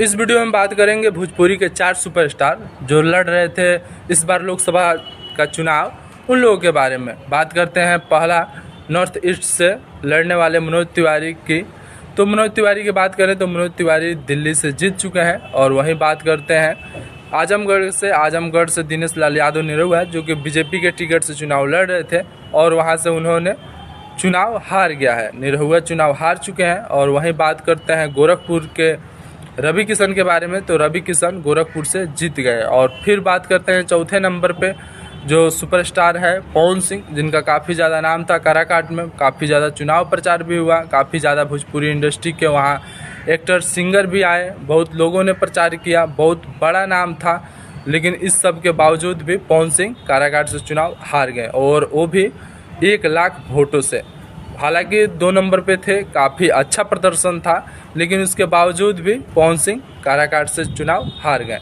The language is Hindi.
इस वीडियो में बात करेंगे भोजपुरी के 4 सुपरस्टार जो लड़ रहे थे इस बार लोकसभा का चुनाव, उन लोगों के बारे में बात करते हैं। पहला नॉर्थ ईस्ट से लड़ने वाले मनोज तिवारी की। तो मनोज तिवारी की बात करें तो मनोज तिवारी दिल्ली से जीत चुके हैं। और वहीं बात करते हैं आजमगढ़ से दिनेश लाल यादव निरहुआ जो कि बीजेपी के टिकट से चुनाव लड़ रहे थे और वहां से उन्होंने चुनाव हार गया है। निरहुआ चुनाव हार चुके हैं। और वहीं बात करते हैं गोरखपुर के रवि किशन के बारे में। तो रवि किशन गोरखपुर से जीत गए। और फिर बात करते हैं चौथे नंबर पे जो सुपरस्टार है पवन सिंह, जिनका काफ़ी ज़्यादा नाम था काराकाट में, काफ़ी ज़्यादा चुनाव प्रचार भी हुआ, काफ़ी ज़्यादा भोजपुरी इंडस्ट्री के वहाँ एक्टर सिंगर भी आए, बहुत लोगों ने प्रचार किया, बहुत बड़ा नाम था। लेकिन इस सब के बावजूद भी पवन सिंह काराकाट से चुनाव हार गए और वो भी 1 लाख वोटों से। हालांकि 2 नंबर पे थे, काफ़ी अच्छा प्रदर्शन था, लेकिन उसके बावजूद भी पवन सिंह काराकाट से चुनाव हार गए।